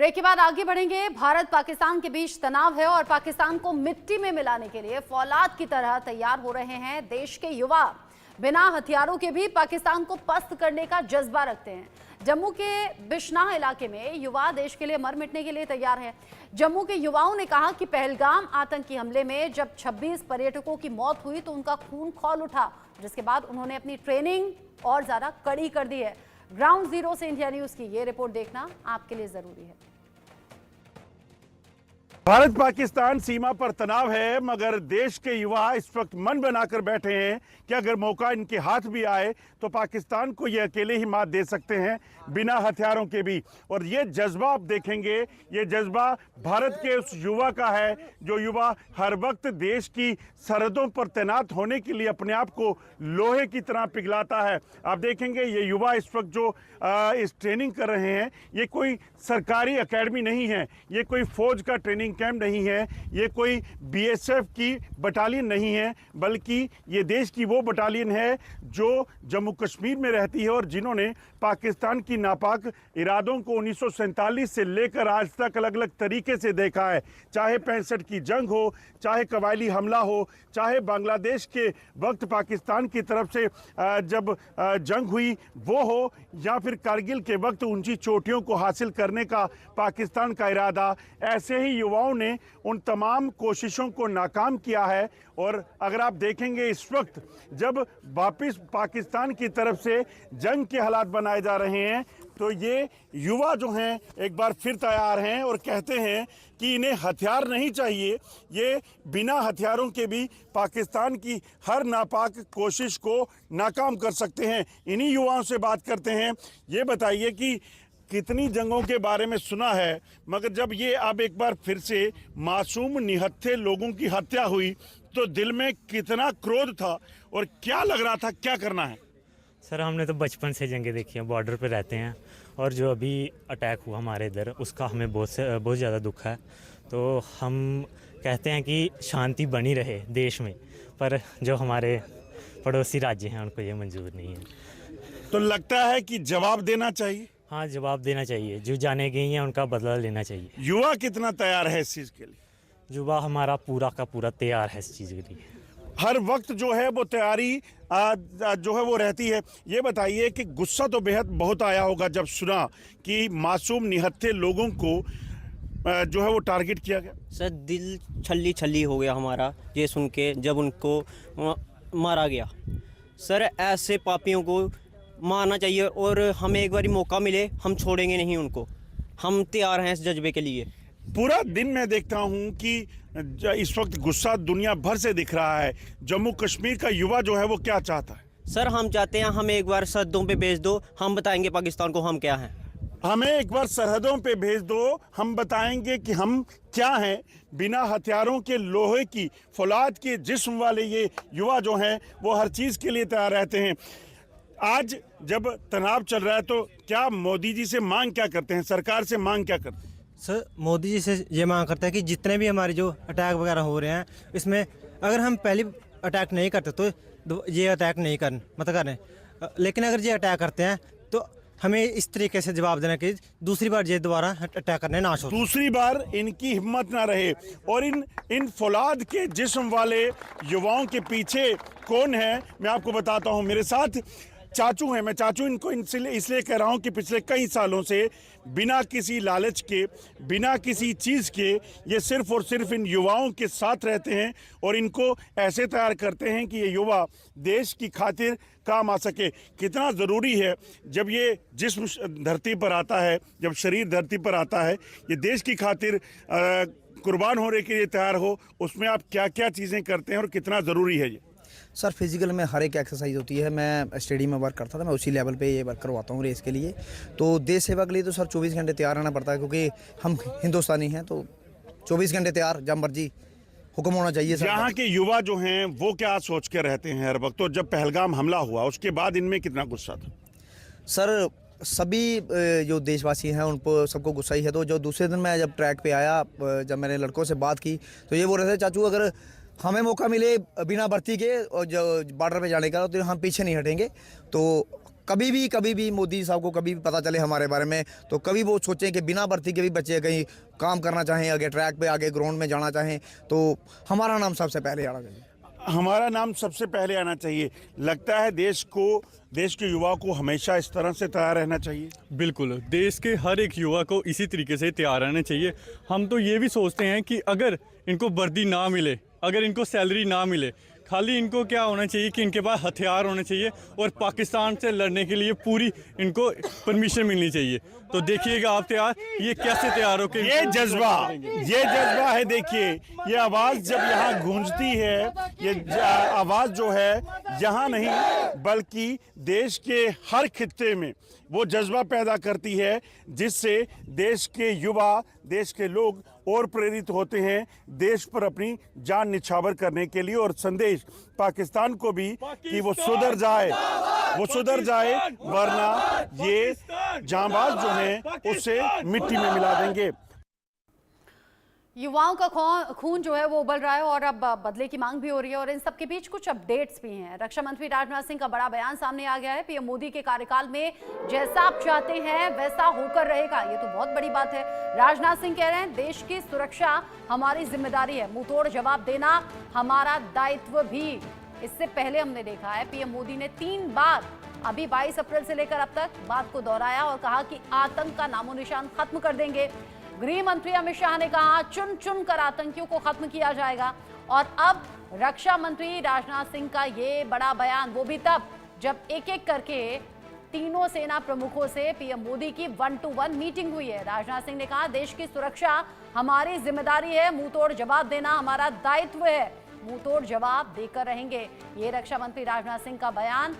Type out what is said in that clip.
Break के बाद आगे बढ़ेंगे। भारत पाकिस्तान के बीच तनाव है और पाकिस्तान को मिट्टी में मिलाने के लिए फौलाद की तरह तैयार हो रहे हैं देश के युवा। बिना हथियारों के भी पाकिस्तान को पस्त करने का जज्बा रखते हैं। जम्मू के बिश्नाह इलाके में युवा देश के लिए मर मिटने के लिए तैयार हैं। जम्मू के युवाओं ने कहा कि पहलगाम आतंकी हमले में जब 26 पर्यटकों की मौत हुई तो उनका खून खौल उठा, जिसके बाद उन्होंने अपनी ट्रेनिंग और ज्यादा कड़ी कर दी है। ग्राउंड जीरो से इंडिया न्यूज की ये रिपोर्ट देखना आपके लिए जरूरी है। भारत पाकिस्तान सीमा पर तनाव है, मगर देश के युवा इस वक्त मन बनाकर बैठे हैं कि अगर मौका इनके हाथ भी आए तो पाकिस्तान को ये अकेले ही मात दे सकते हैं, बिना हथियारों के भी। और ये जज्बा आप देखेंगे, ये जज्बा भारत के उस युवा का है जो युवा हर वक्त देश की सरहदों पर तैनात होने के लिए अपने आप को लोहे की तरह पिघलाता है। आप देखेंगे ये युवा इस वक्त जो इस ट्रेनिंग कर रहे हैं, ये कोई सरकारी एकेडमी नहीं है, ये कोई फौज का ट्रेनिंग कैंप नहीं है, ये कोई बीएसएफ की बटालियन नहीं है, बल्कि ये देश की वो बटालियन है जो जम्मू कश्मीर में रहती है और जिन्होंने पाकिस्तान की नापाक इरादों को 1947 से लेकर आज तक अलग अलग तरीके से देखा है। चाहे 65 की जंग हो, चाहे कबायली हमला हो, चाहे बांग्लादेश के वक्त पाकिस्तान की तरफ से जब जंग हुई वो हो, या फिर कारगिल के वक्त ऊंची चोटियों को हासिल करने का पाकिस्तान का इरादा, ऐसे ही युवाओं ने उन तमाम कोशिशों को नाकाम किया है। और अगर आप देखेंगे इस वक्त जब वापस पाकिस्तान की तरफ से जंग के हालात बनाए जा रहे हैं तो ये युवा जो हैं एक बार फिर तैयार हैं और कहते हैं कि इन्हें हथियार नहीं चाहिए, ये बिना हथियारों के भी पाकिस्तान की हर नापाक कोशिश को नाकाम कर सकते हैं। इन्हीं युवाओं से बात करते हैं। ये बताइए कि कितनी जंगों के बारे में सुना है, मगर जब ये अब एक बार फिर से मासूम निहत्थे लोगों की हत्या हुई तो दिल में कितना क्रोध था और क्या लग रहा था, क्या करना है? सर हमने तो बचपन से जंगें देखी हैं, बॉर्डर पे रहते हैं, और जो अभी अटैक हुआ हमारे इधर उसका हमें बहुत ज़्यादा दुख है। तो हम कहते हैं कि शांति बनी रहे देश में, पर जो हमारे पड़ोसी राज्य हैं उनको ये मंजूर नहीं है। तो लगता है कि जवाब देना चाहिए। हाँ, जवाब देना चाहिए। जो जाने गई हैं उनका बदला लेना चाहिए। युवा कितना तैयार है इस चीज़ के लिए? युवा हमारा पूरा का पूरा तैयार है इस चीज़ के लिए। हर वक्त जो है वो तैयारी जो है वो रहती है। ये बताइए कि गुस्सा तो बेहद बहुत आया होगा जब सुना कि मासूम निहत्थे लोगों को जो है वो टारगेट किया गया। सर दिल छल्ली छल्ली हो गया हमारा ये सुन के, जब उनको मारा गया। सर ऐसे पापियों को मारना चाहिए और हमें एक बार मौका मिले, हम छोड़ेंगे नहीं उनको। हम तैयार हैं इस जज्बे के लिए। पूरा दिन मैं देखता हूं कि इस वक्त गुस्सा दुनिया भर से दिख रहा है। जम्मू कश्मीर का युवा जो है वो क्या चाहता है? सर हम चाहते हैं हमें एक बार सरहदों पे भेज दो, हम बताएंगे पाकिस्तान को हम क्या हैं। हमें एक बार सरहदों पे भेज दो, हम बताएंगे कि हम क्या हैं। बिना हथियारों के लोहे की फौलाद के जिस्म वाले ये युवा जो हैं वो हर चीज़ के लिए तैयार रहते हैं। आज जब तनाव चल रहा है तो क्या मोदी जी से मांग क्या करते हैं, सरकार से मांग क्या करते हैं? सर मोदी जी से ये मांग करता है कि जितने भी हमारे जो अटैक वगैरह हो रहे हैं, इसमें अगर हम पहले अटैक नहीं करते तो ये अटैक नहीं करें, लेकिन अगर ये अटैक करते हैं तो हमें इस तरीके से जवाब देना कि दूसरी बार ये दोबारा अटैक करने ना हो, दूसरी बार इनकी हिम्मत ना रहे। और इन फौलाद के जिस्म वाले युवाओं के पीछे कौन है मैं आपको बताता हूँ। मेरे साथ चाचू हैं। मैं चाचू इनको इसलिए कह रहा हूँ कि पिछले कई सालों से बिना किसी लालच के, बिना किसी चीज़ के, ये सिर्फ और सिर्फ इन युवाओं के साथ रहते हैं और इनको ऐसे तैयार करते हैं कि ये युवा देश की खातिर काम आ सके। कितना ज़रूरी है जब ये जिस्म धरती पर आता है, जब शरीर धरती पर आता है, ये देश की खातिर कुर्बान होने के लिए तैयार हो, उसमें आप क्या क्या चीज़ें करते हैं और कितना ज़रूरी है ये? सर फिजिकल में हर एक एक्सरसाइज होती है। मैं स्टेडियम में वर्क करता था, मैं उसी लेवल पे ये वर्क करवाता हूँ रेस के लिए। तो देश सेवा के लिए तो सर 24 घंटे तैयार रहना पड़ता है, क्योंकि हम हिंदुस्तानी हैं। तो 24 घंटे तैयार, जब मर्जी हुक्म होना चाहिए सर। यहाँ के युवा जो हैं वो क्या सोच के रहते हैं हर वक्त? तो जब पहलगाम हमला हुआ उसके बाद इनमें कितना गुस्सा था? सर सभी जो देशवासी हैं उन पर सबको गुस्सा ही है। तो जो दूसरे दिन मैं जब ट्रैक पे आया, जब मैंने लड़कों से बात की तो ये बोल रहे थे, चाचू अगर हमें मौका मिले बिना भर्ती के और जो बॉर्डर पे जाने का तो हम पीछे नहीं हटेंगे। तो कभी भी मोदी साहब को कभी भी पता चले हमारे बारे में, तो कभी वो सोचें कि बिना भर्ती के भी बच्चे कहीं काम करना चाहें, आगे ट्रैक पे आगे ग्राउंड में जाना चाहें, तो हमारा नाम सबसे पहले आना चाहिए। हमारा नाम सबसे पहले आना चाहिए। लगता है देश के युवा को हमेशा इस तरह से तैयार रहना चाहिए। बिल्कुल, देश के हर एक युवा को इसी तरीके से तैयार रहना चाहिए। हम तो ये भी सोचते हैं कि अगर इनको वर्दी ना मिले, अगर इनको सैलरी ना मिले, खाली इनको क्या होना चाहिए कि इनके पास हथियार होने चाहिए और पाकिस्तान से लड़ने के लिए पूरी इनको परमिशन मिलनी चाहिए। तो देखिएगा आप तैयार, ये कैसे तैयार हो के ये जज्बा है। देखिए, ये आवाज जब यहाँ गूंजती है, ये आवाज जो है यहाँ नहीं बल्कि देश के हर खित्ते में वो जज्बा पैदा करती है, जिससे देश के युवा, देश के लोग और प्रेरित होते हैं देश पर अपनी जान निछावर करने के लिए, और संदेश पाकिस्तान को भी कि वो सुधर जाए, वरना ये जांबाज जो हैं उसे मिट्टी में मिला देंगे। युवाओं का खून जो है वो उबल रहा है और अब बदले की मांग भी हो रही है, और इन सब के बीच कुछ अपडेट्स भी हैं। रक्षा मंत्री राजनाथ सिंह का बड़ा बयान सामने आ गया है। पीएम मोदी के कार्यकाल में जैसा आप चाहते हैं वैसा होकर रहेगा, ये तो बहुत बड़ी बात है। राजनाथ सिंह कह रहे हैं देश की सुरक्षा हमारी जिम्मेदारी है, मुंहतोड़ जवाब देना हमारा दायित्व भी। इससे पहले हमने देखा है पीएम मोदी ने 3 बार अभी 22 अप्रैल से लेकर अब तक बात को दोहराया और कहा कि आतंक का नामो निशान खत्म कर देंगे। गृह मंत्री अमित शाह ने कहा चुन चुन कर आतंकियों को खत्म किया जाएगा। और अब रक्षा मंत्री राजनाथ सिंह का ये बड़ा बयान, वो भी तब जब एक एक करके तीनों सेना प्रमुखों से पीएम मोदी की 1-to-1 मीटिंग हुई है। राजनाथ सिंह ने कहा देश की सुरक्षा हमारी जिम्मेदारी है, मुंहतोड़ जवाब देना हमारा दायित्व है, मुंहतोड़ जवाब देकर रहेंगे। ये रक्षा मंत्री राजनाथ सिंह का बयान।